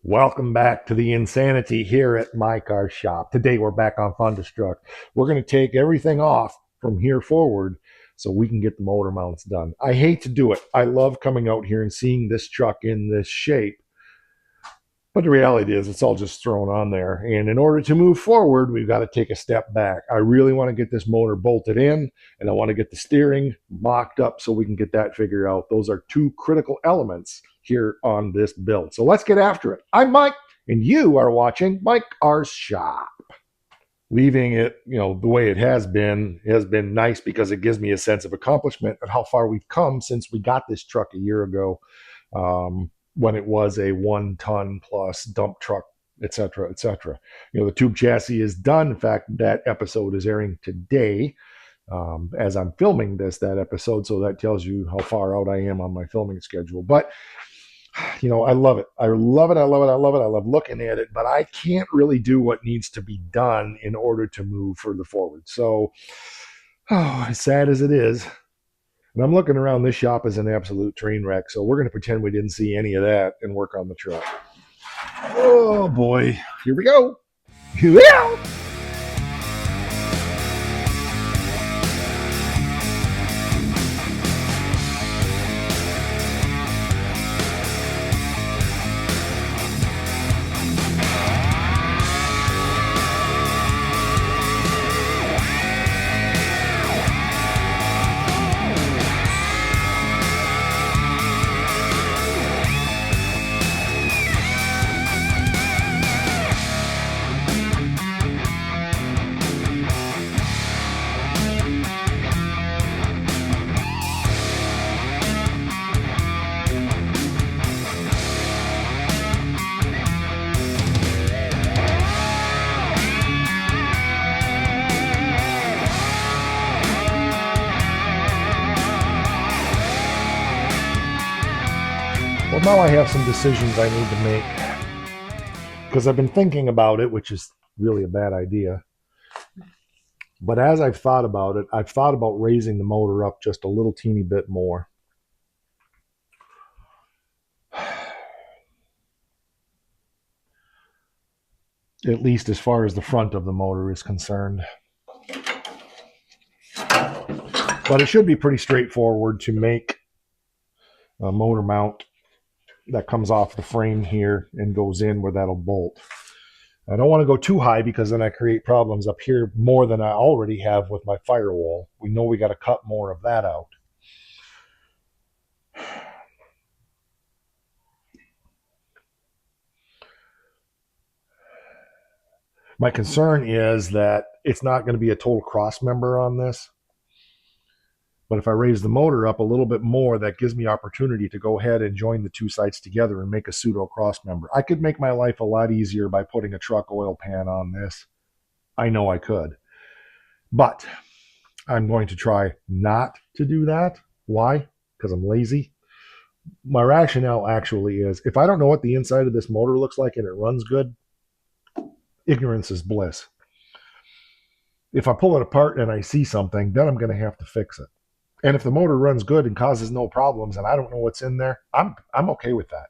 Welcome back to the insanity here at my car shop. Today we're back on Thunderstruck. We're going to take everything off from here forward so we can get the motor mounts done. I hate to do it. I love coming out here and seeing this truck in this shape. But the reality is it's all just thrown on there. And in order to move forward, we've got to take a step back. I really want to get this motor bolted in, and I want to get the steering mocked up so we can get that figured out. Those are two critical elements here on this build. So let's get after it. I'm Mike, and you are watching Mike R's Shop. Leaving it, the way it has been nice because it gives me a sense of accomplishment of how far we've come since we got this truck a year ago. When it was a 1 ton plus dump truck, etc., etc. The tube chassis is done. In fact, that episode is airing today as I'm filming that episode. So that tells you how far out I am on my filming schedule. But, I love it. I love it. I love it. I love it. I love looking at it. But I can't really do what needs to be done in order to move further forward. So, as sad as it is, and I'm looking around this shop as an absolute train wreck, so we're going to pretend we didn't see any of that and work on the truck. Oh boy, here we go. Yeah. Well, now I have some decisions I need to make because I've been thinking about it, which is really a bad idea. But as I've thought about it, I've thought about raising the motor up just a little teeny bit more. At least as far as the front of the motor is concerned. But it should be pretty straightforward to make a motor mount that comes off the frame here and goes in where that'll bolt. I don't want to go too high because then I create problems up here more than I already have with my firewall. We know we got to cut more of that out. My concern is that it's not going to be a total cross member on this. But if I raise the motor up a little bit more, that gives me opportunity to go ahead and join the two sides together and make a pseudo cross member. I could make my life a lot easier by putting a truck oil pan on this. I know I could. But I'm going to try not to do that. Why? Because I'm lazy. My rationale actually is if I don't know what the inside of this motor looks like and it runs good, ignorance is bliss. If I pull it apart and I see something, then I'm going to have to fix it. And if the motor runs good and causes no problems and I don't know what's in there, I'm okay with that.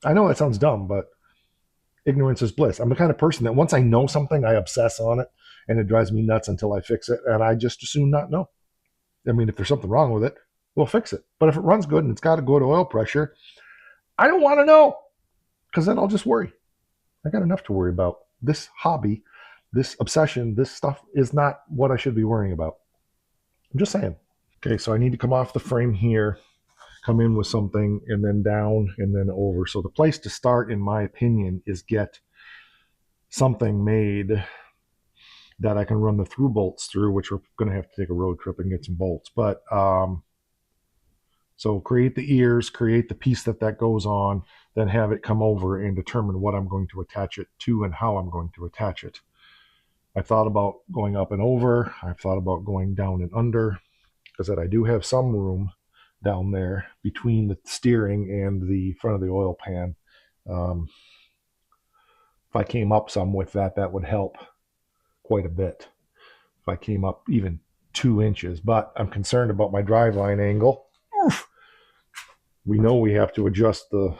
I know that sounds dumb, but ignorance is bliss. I'm the kind of person that once I know something, I obsess on it and it drives me nuts until I fix it. And I just assume not know. I mean, if there's something wrong with it, we'll fix it. But if it runs good and it's got a good oil pressure, I don't want to know because then I'll just worry. I got enough to worry about. This hobby, this obsession, this stuff is not what I should be worrying about. I'm just saying. Okay, so I need to come off the frame here, come in with something, and then down, and then over. So the place to start, in my opinion, is get something made that I can run the through bolts through, which we're going to have to take a road trip and get some bolts. But so create the ears, create the piece that goes on, then have it come over and determine what I'm going to attach it to and how I'm going to attach it. I thought about going up and over. I've thought about going down and under because I do have some room down there between the steering and the front of the oil pan. If I came up some with that, that would help quite a bit. If I came up even 2 inches, but I'm concerned about my driveline angle. We know we have to adjust the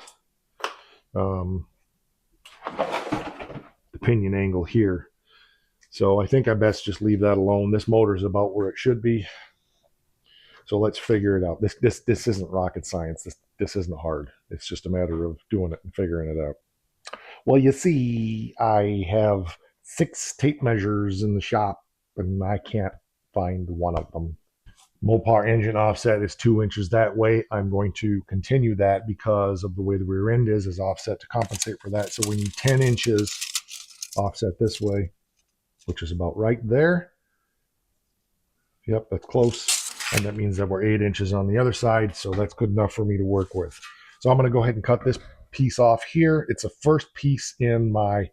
pinion angle here. So I think I best just leave that alone. This motor is about where it should be. So let's figure it out. This isn't rocket science. This isn't hard. It's just a matter of doing it and figuring it out. Well, you see, I have 6 tape measures in the shop, and I can't find one of them. Mopar engine offset is 2 inches that way. I'm going to continue that because of the way the rear end is offset to compensate for that. So we need 10 inches offset this way, which is about right there. Yep, that's close. And that means that we're 8 inches on the other side. So that's good enough for me to work with. So I'm going to go ahead and cut this piece off here. It's the first piece in my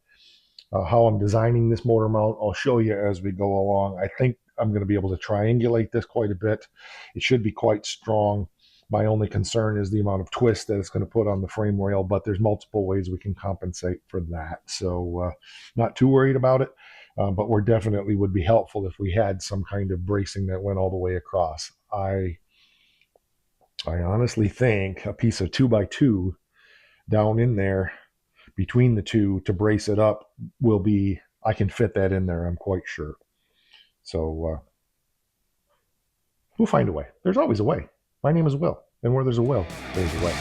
how I'm designing this motor mount. I'll show you as we go along. I think I'm going to be able to triangulate this quite a bit. It should be quite strong. My only concern is the amount of twist that it's going to put on the frame rail, but there's multiple ways we can compensate for that. So not too worried about it, but we're definitely would be helpful if we had some kind of bracing that went all the way across. I honestly think a piece of 2x2 down in there between the two to brace it up will be, I can fit that in there, I'm quite sure. So we'll find a way. There's always a way. My name is Will, and where there's a will, there's a way.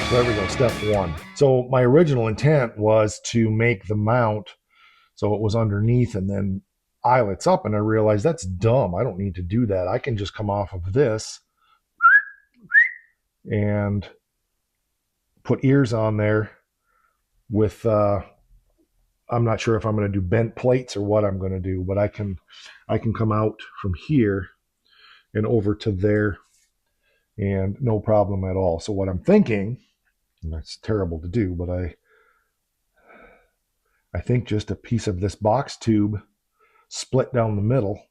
So there we go, step 1. So my original intent was to make the mount so it was underneath and then eyelets up, and I realized that's dumb. I don't need to do that. I can just come off of this and put ears on there with I'm not sure if I'm going to do bent plates or what I'm going to do, but I can come out from here and over to there and no problem at all. So what I'm thinking, and that's terrible to do, but I think just a piece of this box tube split down the middle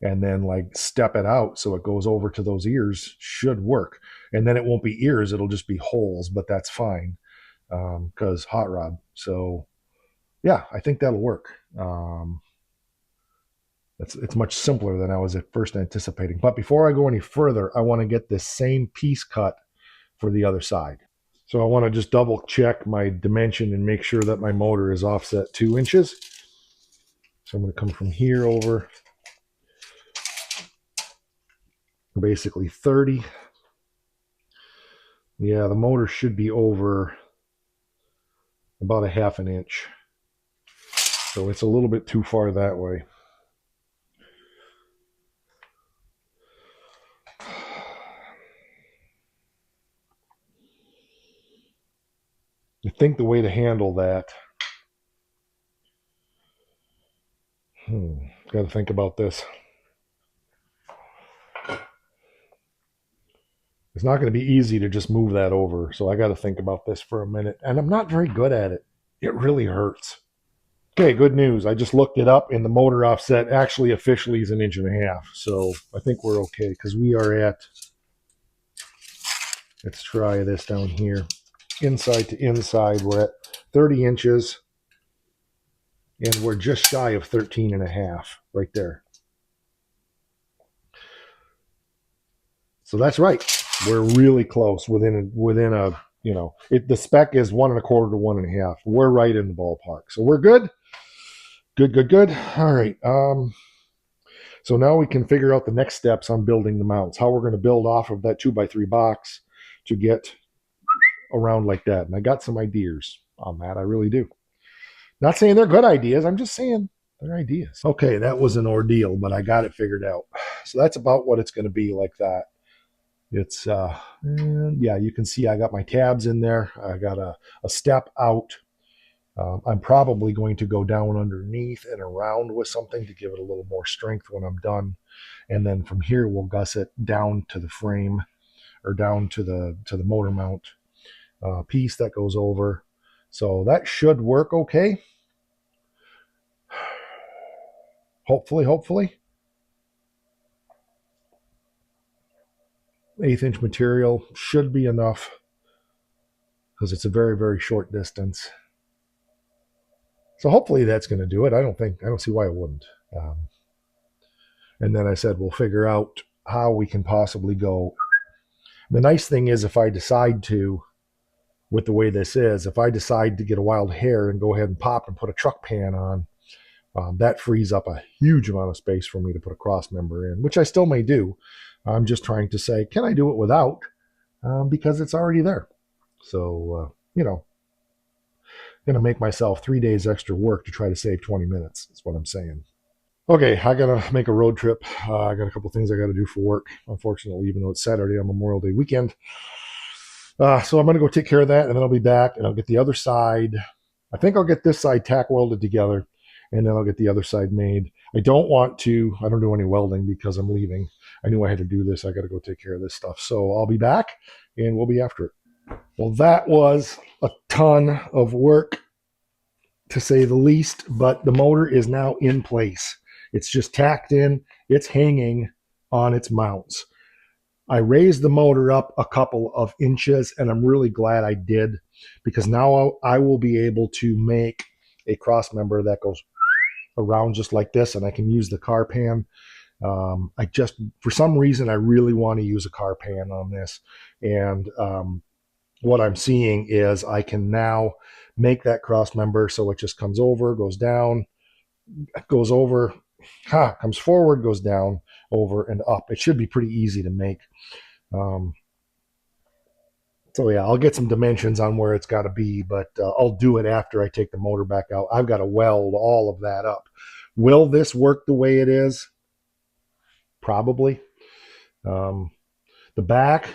and then like step it out so it goes over to those ears should work. And then it won't be ears, it'll just be holes, but that's fine because hot rod. So yeah, I think that'll work. It's much simpler than I was at first anticipating. But before I go any further, I want to get this same piece cut for the other side. So I want to just double check my dimension and make sure that my motor is offset 2 inches. So I'm going to come from here over basically 30. Yeah, the motor should be over about a half an inch. So it's a little bit too far that way. I think the way to handle that, got to think about this. It's not going to be easy to just move that over, so I got to think about this for a minute. And I'm not very good at it. It really hurts. Okay, good news. I just looked it up, and the motor offset actually officially is 1.5 inches. So I think we're okay because we are at, let's try this down here. Inside to inside, we're at 30 inches, and we're just shy of 13.5 right there. So that's right. We're really close within a you know, the spec is 1.25 to 1.5. We're right in the ballpark. So we're good. Good. All right. So now we can figure out the next steps on building the mounts, how we're going to build off of that 2x3 box to get around like that. And I got some ideas on that. I really do. Not saying they're good ideas. I'm just saying they're ideas. Okay, that was an ordeal, but I got it figured out. So that's about what it's going to be like that. It's, yeah, you can see I got my tabs in there. I got a step out. I'm probably going to go down underneath and around with something to give it a little more strength when I'm done. And then from here, we'll gusset down to the frame or down to the motor mount piece that goes over. So that should work okay. Hopefully. 1/8 inch material should be enough because it's a very, very short distance. So hopefully that's going to do it. I don't see why it wouldn't. Um, and then I said, we'll figure out how we can possibly go. The nice thing is, if I decide to, with the way this is, if I decide to get a wild hair and go ahead and pop and put a truck pan on, that frees up a huge amount of space for me to put a cross member in, which I still may do. I'm just trying to say, can I do it without? Because it's already there. So, going to make myself 3 days extra work to try to save 20 minutes. That's what I'm saying. Okay, I got to make a road trip. I got a couple things I got to do for work, unfortunately, even though it's Saturday on Memorial Day weekend. So I'm going to go take care of that, and then I'll be back, and I'll get the other side. I think I'll get this side tack welded together, and then I'll get the other side made. I don't do any welding because I'm leaving. I knew I had to do this. I got to go take care of this stuff. So I'll be back, and we'll be after it. Well, that was a ton of work, to say the least, but the motor is now in place. It's just tacked in. It's hanging on its mounts. I raised the motor up a couple of inches, and I'm really glad I did, because now I will be able to make a cross member that goes around just like this, and I can use the car pan. For some reason, I really want to use a car pan on this, and what I'm seeing is I can now make that cross member so it just comes over, goes down, goes over, comes forward, goes down, over, and up. It should be pretty easy to make. So yeah, I'll get some dimensions on where it's got to be, but I'll do it after I take the motor back out. I've got to weld all of that up. Will this work the way it is? Probably. The back,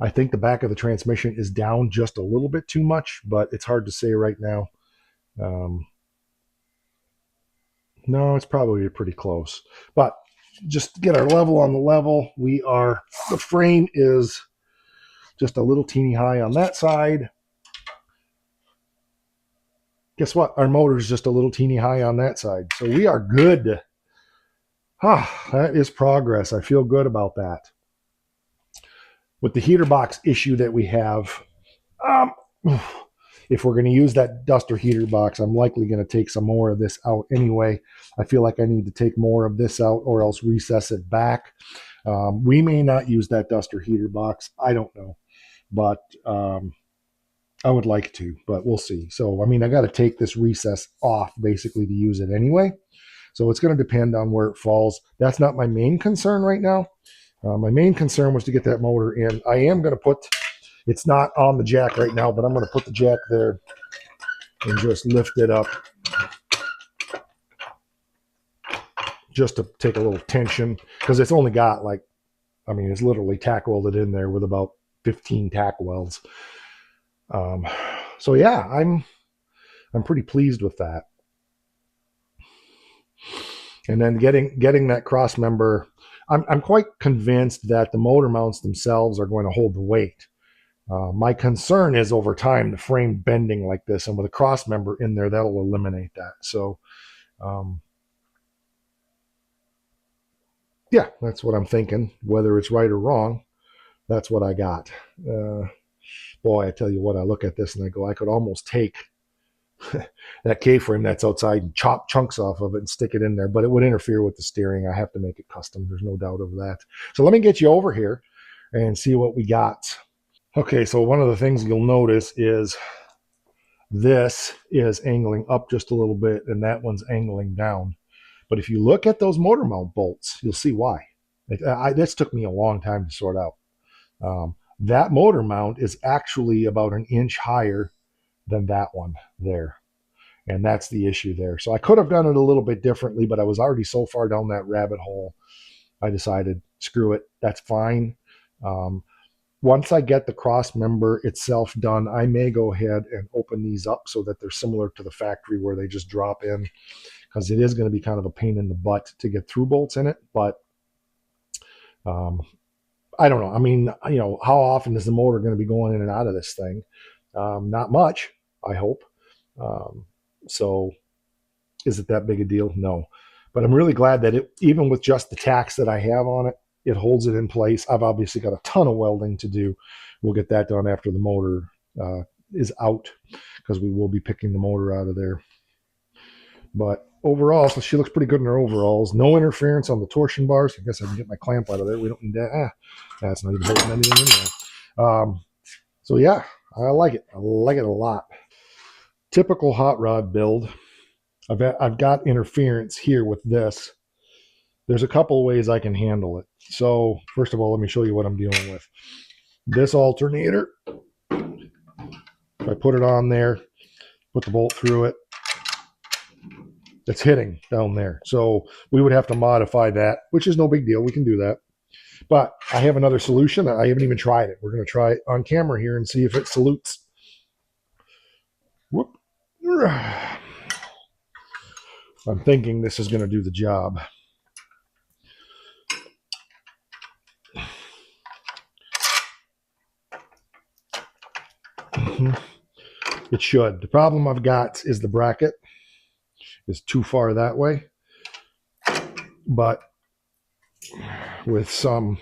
I think the back of the transmission is down just a little bit too much, but it's hard to say right now. No, it's probably pretty close. But just to get our level on the level, the frame is just a little teeny high on that side. Guess what? Our motor is just a little teeny high on that side. So we are good. That is progress. I feel good about that. With the heater box issue that we have, if we're going to use that duster heater box, I'm likely going to take some more of this out anyway. I feel like I need to take more of this out or else recess it back. We may not use that duster heater box. I don't know. But I would like to, but we'll see. So, I got to take this recess off basically to use it anyway. So it's going to depend on where it falls. That's not my main concern right now. My main concern was to get that motor in. I am going to it's not on the jack right now, but I'm going to put the jack there and just lift it up just to take a little tension, because it's only got it's literally tack welded in there with about 15 tack welds. So yeah, I'm pretty pleased with that. And then getting that cross member, I'm quite convinced that the motor mounts themselves are going to hold the weight. My concern is over time the frame bending like this, and with a cross member in there, that'll eliminate that. So, yeah, that's what I'm thinking. Whether it's right or wrong, that's what I got. Boy, I tell you what, I look at this and I go, I could almost take that K-frame that's outside and chop chunks off of it and stick it in there, but it would interfere with the steering. I have to make it custom. There's no doubt of that. So let me get you over here and see what we got. Okay, so one of the things you'll notice is this is angling up just a little bit and that one's angling down. But if you look at those motor mount bolts, you'll see why. This took me a long time to sort out. That motor mount is actually about an inch higher than that one there. And that's the issue there. So I could have done it a little bit differently, but I was already so far down that rabbit hole. I decided, screw it, that's fine. Once I get the cross member itself done, I may go ahead and open these up so that they're similar to the factory where they just drop in, because it is going to be kind of a pain in the butt to get through bolts in it. But I don't know. How often is the motor going to be going in and out of this thing? Not much, I hope. So is it that big a deal? No. But I'm really glad that even with just the tacks that I have on it, it holds it in place. I've obviously got a ton of welding to do. We'll get that done after the motor is out, because we will be picking the motor out of there. But overall, so she looks pretty good in her overalls. No interference on the torsion bars. I guess I can get my clamp out of there. We don't need that. That's not even holding anything anyway. So yeah, I like it. I like it a lot. Typical hot rod build. I've got interference here with this. There's a couple of ways I can handle it. So first of all, let me show you what I'm dealing with. This alternator, if I put it on there, put the bolt through it, it's hitting down there. So we would have to modify that, which is no big deal. We can do that. But I have another solution. I haven't even tried it. We're going to try it on camera here and see if it salutes. Whoop. I'm thinking this is going to do the job. It should. The problem I've got is the bracket is too far that way. But with some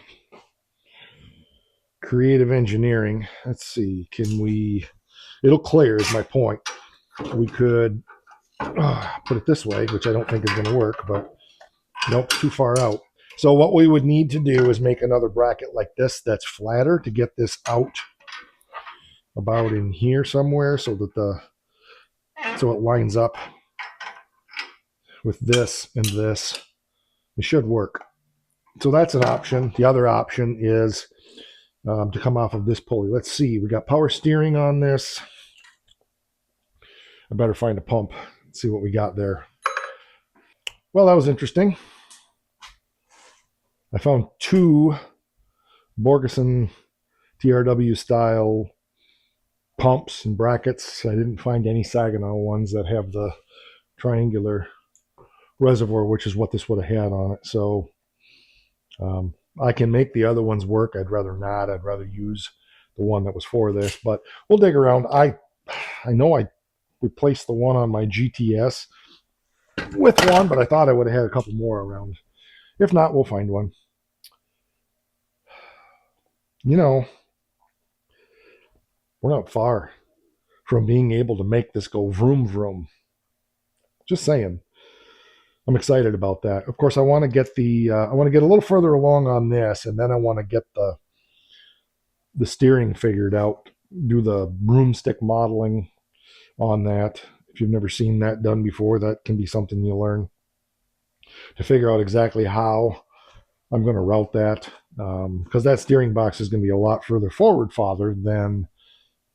creative engineering, let's see, can we, it'll clear is my point. We could put it this way, which I don't think is going to work, but nope, too far out. So what we would need to do is make another bracket like this that's flatter to get this out about in here somewhere so that so it lines up with this and this. It should work. So that's an option. The other option is to come off of this pulley. Let's see. We got power steering on this. I better find a pump and see what we got there. Well, that was interesting. I found two Borgeson TRW style pumps and brackets. I didn't find any Saginaw ones that have the triangular reservoir, which is what this would have had on it. So I can make the other ones work. I'd rather not. I'd rather use the one that was for this, but we'll dig around. I know I replaced the one on my GTS with one, but I thought I would have had a couple more around. If not, we'll find one. You know, we're not far from being able to make this go vroom vroom. Just saying. I'm excited about that. Of course, I want to get I want to get a little further along on this, and then I want to get the steering figured out. Do the broomstick modeling on that. If you've never seen that done before, that can be something you learn to figure out exactly how I'm going to route that, because that steering box is going to be a lot further forward, father, than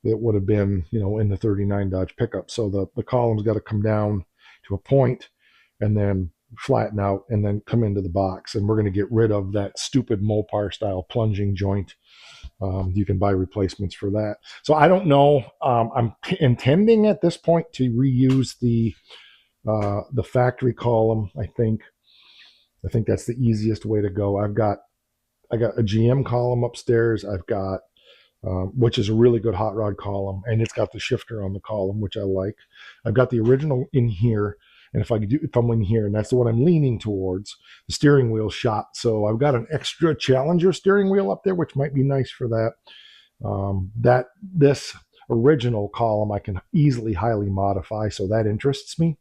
it would have been, in the 39 Dodge pickup. So the column's got to come down to a point and then flatten out and then come into the box. And we're going to get rid of that stupid Mopar style plunging joint. You can buy replacements for that. So I don't know. I'm intending at this point to reuse the factory column. I think that's the easiest way to go. I got a GM column upstairs. I've got which is a really good hot rod column, and it's got the shifter on the column, which I like. I've got the original in here, and if I'm in here, and that's the one I'm leaning towards, the steering wheel shot. So I've got an extra Challenger steering wheel up there, which might be nice for that. This original column I can easily highly modify, so that interests me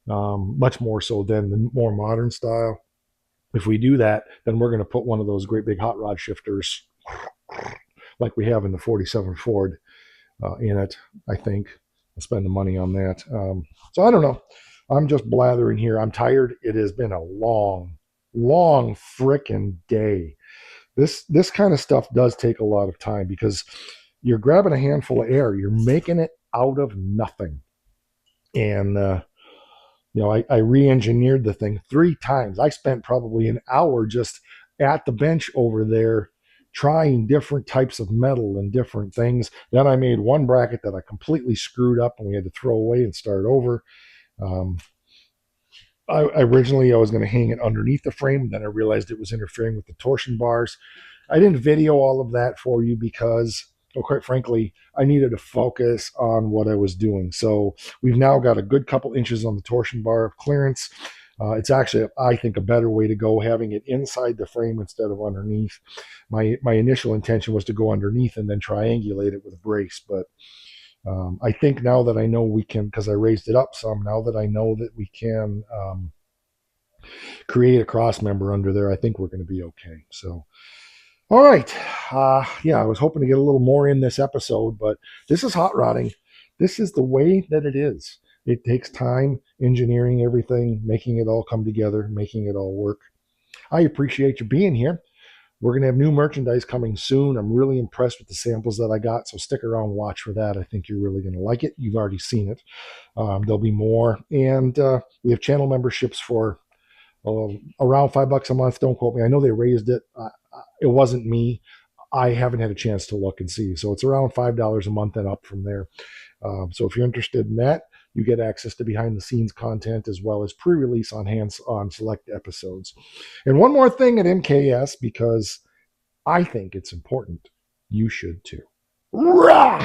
much more so than the more modern style. If we do that, then we're going to put one of those great big hot rod shifters like we have in the 47 Ford in it, I think. I'll spend the money on that. So I don't know. I'm just blathering here. I'm tired. It has been a long frickin' day. This kind of stuff does take a lot of time because you're grabbing a handful of air. You're making it out of nothing. And, I re-engineered the thing 3 times. I spent probably an hour just at the bench over there trying different types of metal and different things. Then I made one bracket that I completely screwed up and we had to throw away and start over. Originally I was going to hang it underneath the frame. Then I realized it was interfering with the torsion bars. I didn't video all of that for you because, quite frankly, I needed to focus on what I was doing. So we've now got a good couple inches on the torsion bar of clearance. It's actually, I think, a better way to go, having it inside the frame instead of underneath. My initial intention was to go underneath and then triangulate it with a brace, but I think now that I know we can, because I raised it up some, now that I know that we can create a cross member under there, I think we're going to be okay. So, all right. Yeah, I was hoping to get a little more in this episode, but this is hot rodding. This is the way that it is. It takes time engineering everything, making it all come together, making it all work. I appreciate you being here. We're going to have new merchandise coming soon. I'm really impressed with the samples that I got, so stick around and watch for that. I think you're really going to like it. You've already seen it. There'll be more. And we have channel memberships for around $5 a month. Don't quote me. I know they raised it. It wasn't me. I haven't had a chance to look and see. So it's around $5 a month and up from there. So if you're interested in that, you get access to behind the scenes content as well as pre-release on hands on select episodes. And one more thing at MKS, because I think it's important, you should too. Rock!